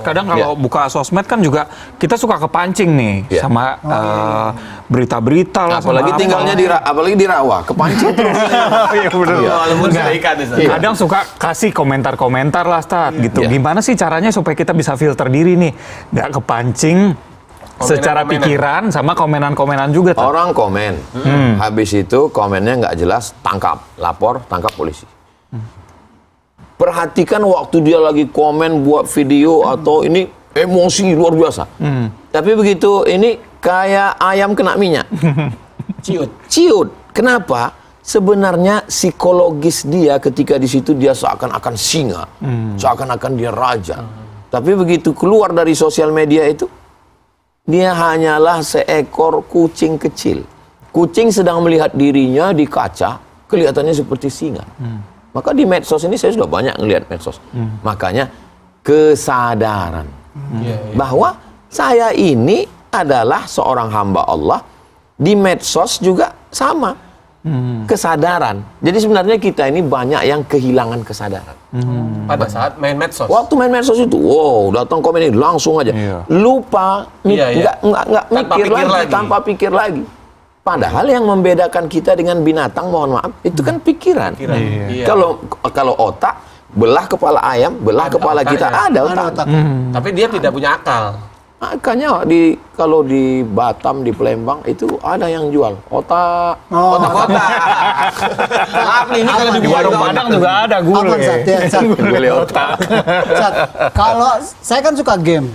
Kadang kalau buka sosmed kan juga kita suka kepancing nih sama berita-berita lah. Apalagi tinggalnya apalagi di rawa, kepancing terus. Iya benar. Kadang suka kasih komentar-komentar lah, Ustaz, gitu. Gimana sih caranya supaya kita bisa filter diri nih, nggak kepancing secara pikiran sama komenan-komenan juga. Orang komen, habis itu komennya nggak jelas, tangkap, lapor, tangkap polisi. Perhatikan waktu dia lagi komen buat video atau ini emosi luar biasa. Tapi begitu ini kayak ayam kena minyak. Ciut. Kenapa? Sebenarnya psikologis dia ketika di situ dia seakan-akan singa, seakan-akan dia raja. Tapi begitu keluar dari sosial media itu, dia hanyalah seekor kucing kecil. Kucing sedang melihat dirinya di kaca, kelihatannya seperti singa. Maka di medsos ini saya sudah banyak ngelihat medsos. Makanya kesadaran bahwa saya ini adalah seorang hamba Allah, di medsos juga sama. Kesadaran. Jadi sebenarnya kita ini banyak yang kehilangan kesadaran. Pada saat main medsos. Waktu main medsos itu, datang komen ini langsung aja. Lupa, nggak mikir lagi, tanpa pikir lagi. Padahal yang membedakan kita dengan binatang, mohon maaf, itu kan pikiran. Kalau otak, belah kepala ayam, belah kepala kita, ada otak. Tapi dia tidak punya akal. Makanya kalau di Batam, di Palembang, itu ada yang jual otak. Otak-otak. Maaf nih, ini kalau di warung Padang juga ada gulai. Gulai otak. Kalau saya kan suka game,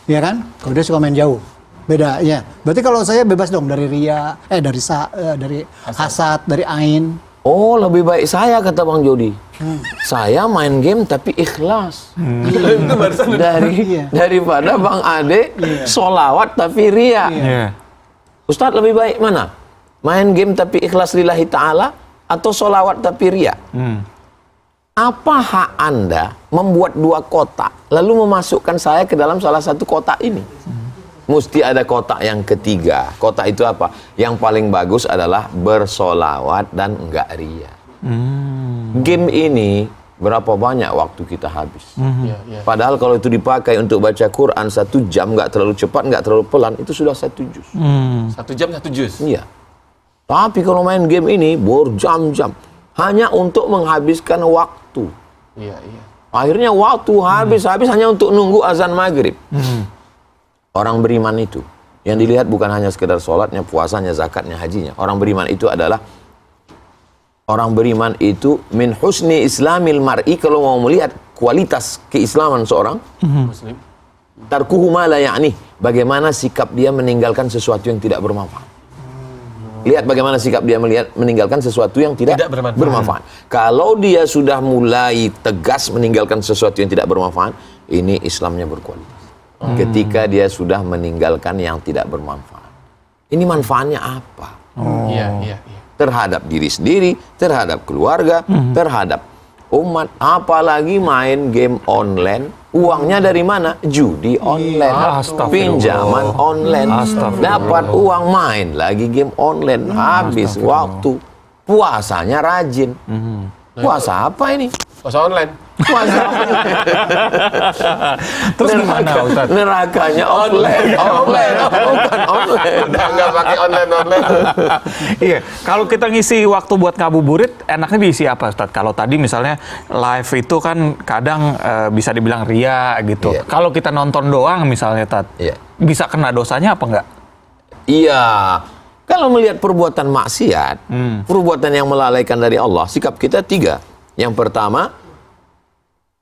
ya kan? Kalau dia suka main jauh. Beda, ya. Berarti kalau saya bebas dong dari ria, dari hasad, dari ain. Oh, lebih baik saya, kata Bang Jody. Saya main game tapi ikhlas. Daripada Bang Ade solawat tapi ria. Ustadz, lebih baik mana? Main game tapi ikhlas lillahi ta'ala atau solawat tapi ria? Apa hak Anda membuat dua kotak lalu memasukkan saya ke dalam salah satu kotak ini? Mesti ada kotak yang ketiga. Kotak itu apa? Yang paling bagus adalah bersolawat dan enggak ria. Game ini berapa banyak waktu kita habis. Padahal kalau itu dipakai untuk baca Quran 1 jam, nggak terlalu cepat, nggak terlalu pelan, itu sudah 1 juz. 1 jam 1 juz? Iya. Tapi kalau main game ini berjam-jam, hanya untuk menghabiskan waktu. Akhirnya waktu habis hanya untuk nunggu azan maghrib. Orang beriman itu, yang dilihat bukan hanya sekedar sholatnya, puasanya, zakatnya, hajinya. Orang beriman itu adalah, orang beriman itu min husni islamil mar'i, kalau mau melihat kualitas keislaman seorang muslim, tarkuhu ma la ya'ni, bagaimana sikap dia meninggalkan sesuatu yang tidak bermanfaat. Lihat bagaimana sikap dia meninggalkan sesuatu yang tidak bermanfaat. Kalau dia sudah mulai tegas meninggalkan sesuatu yang tidak bermanfaat, ini Islamnya berkualitas. Ketika dia sudah meninggalkan yang tidak bermanfaat. Ini manfaatnya apa? Terhadap diri sendiri, terhadap keluarga, terhadap umat. Apalagi main game online, uangnya dari mana? Judi online, pinjaman online, dapat uang, main lagi game online, habis waktu. Puasanya rajin. Puasa apa ini? Puasa online. Terus gimana, Ustaz? Nerakanya offline. Bukan online. Nggak pakai online. Iya, kalau kita ngisi waktu buat ngabuburit, enaknya diisi apa, Ustaz? Kalau tadi misalnya live itu kan kadang bisa dibilang ria gitu. Kalau kita nonton doang misalnya, Ustaz, bisa kena dosanya apa enggak? Iya. Kalau melihat perbuatan maksiat, perbuatan yang melalaikan dari Allah, sikap kita 3. Yang pertama,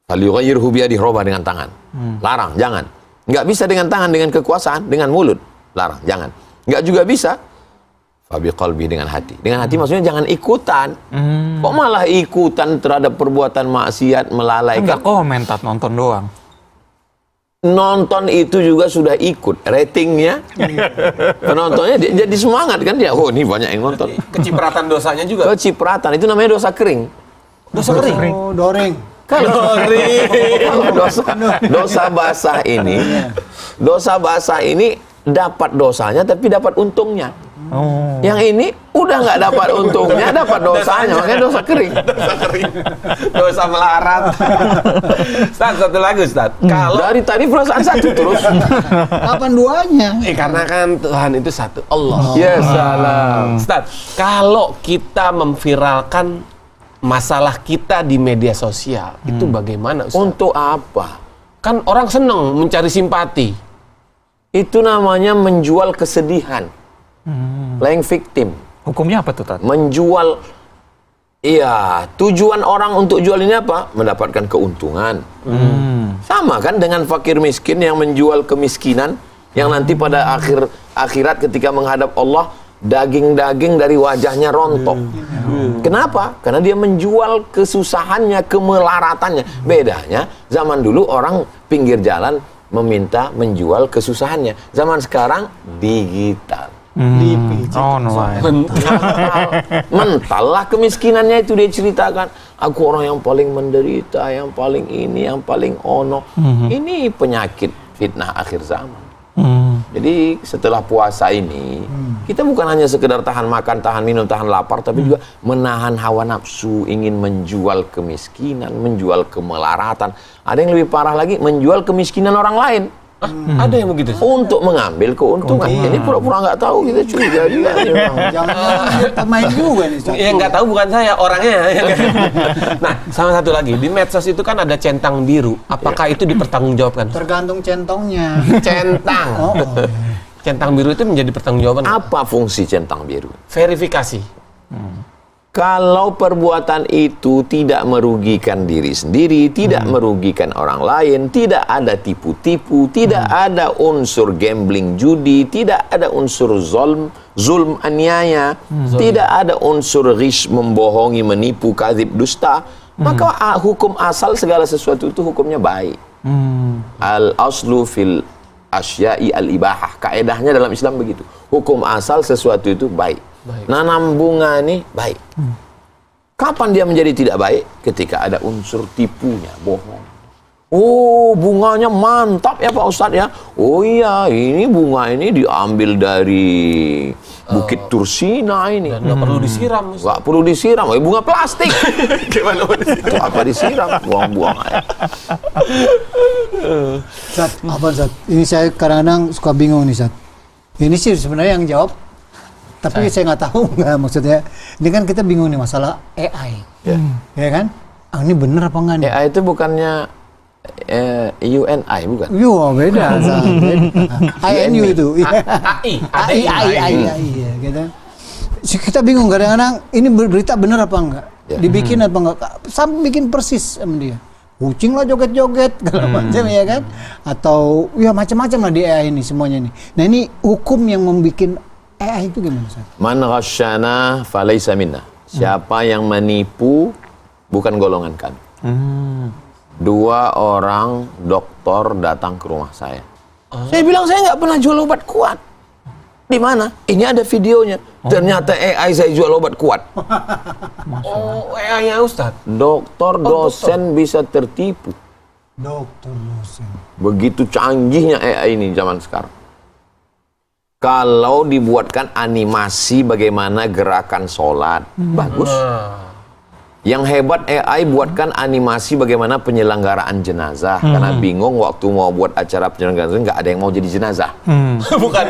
falyughayyirhu biyadihi, robah dengan tangan. Larang, jangan. Nggak bisa dengan tangan, dengan kekuasaan, dengan mulut. Larang, jangan. Nggak juga bisa fabiqalbi, dengan hati. Dengan hati maksudnya jangan ikutan. Kok malah ikutan terhadap perbuatan maksiat, melalaikan? Nggak komentar, nonton doang. Nonton itu juga sudah ikut ratingnya. Penontonnya jadi semangat kan dia. Oh, ini banyak yang nonton. Kecipratan dosanya juga. Kecipratan itu namanya dosa kering. Dosa kering. Oh, doreng. Kalau dosa basah ini dapat dosanya tapi dapat untungnya. Oh. Yang ini udah nggak dapat untungnya, dapat dosanya, makanya dosa kering. Dosa kering. Dosa melarat. Ustaz, satu lagi Ustaz. Kalau Dari tadi perasaan satu terus. Kapan duanya? karena kan Tuhan itu satu, Allah. Ya salam. Ustaz, kalau kita memviralkan masalah kita di media sosial, itu bagaimana Ustaz? Untuk apa? Kan orang seneng mencari simpati. Itu namanya menjual kesedihan. Playing victim. Hukumnya apa tuh, Tat? Menjual, iya, tujuan orang untuk jual ini apa? Mendapatkan keuntungan. Sama kan dengan fakir miskin yang menjual kemiskinan, yang nanti pada akhirat ketika menghadap Allah, daging-daging dari wajahnya rontok. Kenapa? Karena dia menjual kesusahannya, kemelaratannya. Bedanya, zaman dulu orang pinggir jalan meminta menjual kesusahannya. Zaman sekarang digital. Mental lah kemiskinannya itu dia ceritakan. Aku orang yang paling menderita, yang paling ini, yang paling ono. Ini penyakit fitnah akhir zaman. Jadi setelah puasa ini, kita bukan hanya sekedar tahan makan, tahan minum, tahan lapar, tapi juga menahan hawa nafsu, ingin menjual kemiskinan, menjual kemelaratan. Ada yang lebih parah lagi, menjual kemiskinan orang lain. Ada yang begitu? Untuk mengambil keuntungan. Ini pura-pura nggak tahu, kita curiga juga. Jangan-jangan kita main juga nih. Ustaz. Yang nggak tahu bukan saya, orangnya. Nah, sama satu lagi, di medsos itu kan ada centang biru. Apakah itu dipertanggungjawabkan? Tergantung centongnya. Centang. Oh. Centang biru itu menjadi pertanggungjawaban. Apa fungsi centang biru? Verifikasi. Kalau perbuatan itu tidak merugikan diri sendiri, tidak merugikan orang lain, tidak ada tipu-tipu, tidak ada unsur gambling judi, tidak ada unsur zulm aniaya, tidak ada unsur ghish membohongi, menipu, kadzib, dusta, maka hukum asal segala sesuatu itu hukumnya baik. Al-aslu fil asya'i al-ibahah. Kaedahnya dalam Islam begitu. Hukum asal sesuatu itu baik. Nanam bunga ini baik. Kapan dia menjadi tidak baik? Ketika ada unsur tipunya, bohong. Oh, bunganya mantap ya Pak Ustadz ya. Oh iya, ini bunga ini diambil dari Bukit Tursina ini. Dan nggak perlu disiram. Ustaz. Nggak perlu disiram, bunga plastik. Gimana apa disiram? Buang-buang aja. Ustaz, apa Ustaz? Ini saya kadang-kadang suka bingung nih Ustaz. Ini sih sebenarnya yang jawab, tapi saya nggak tahu nggak maksudnya. Ini kan kita bingung nih masalah AI, ya kan? Ini bener apa enggak nih? AI itu bukannya UNI bukan? Yo, beda. Ustaz. INU itu. AI. Ya, gitu. Kita bingung kadang-kadang ini berita bener apa enggak? Dibikin apa enggak? Sampai bikin persis sama dia. Kucing lah joget-joget segala macam ya kan? Atau ya macam-macam lah di AI ini semuanya nih. Nah, ini hukum yang membuat AI itu gimana, Ustaz? Man ghasyana falaysa minna. Siapa yang menipu bukan golongan kami. Dua orang dokter datang ke rumah saya. Saya bilang saya nggak pernah jual obat kuat. Di mana? Ini ada videonya. Ternyata AI saya jual obat kuat. Oh, AI-nya Ustaz. Dokter dosen bisa tertipu. Dokter dosen. Begitu canggihnya AI ini zaman sekarang. Kalau dibuatkan animasi bagaimana gerakan sholat, bagus. Yang hebat AI buatkan animasi bagaimana penyelenggaraan jenazah. Karena bingung waktu mau buat acara penyelenggaraan jenazah, nggak ada yang mau jadi jenazah. Bukan.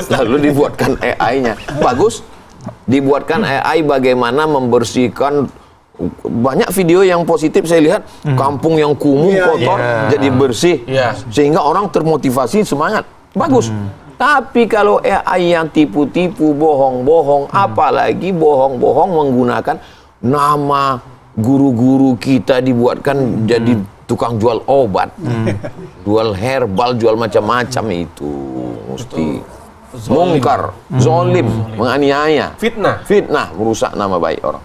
Lalu dibuatkan AI-nya. Bagus. Dibuatkan AI bagaimana membersihkan. Banyak video yang positif saya lihat. Kampung yang kumuh, kotor, jadi bersih. Sehingga orang termotivasi semangat. Bagus. Tapi kalau AI yang tipu-tipu, bohong-bohong, apalagi bohong-bohong menggunakan nama guru-guru kita dibuatkan jadi tukang jual obat, jual herbal, jual macam-macam itu mesti mungkar, zolim, menganiaya, Fitnah, merusak nama baik orang.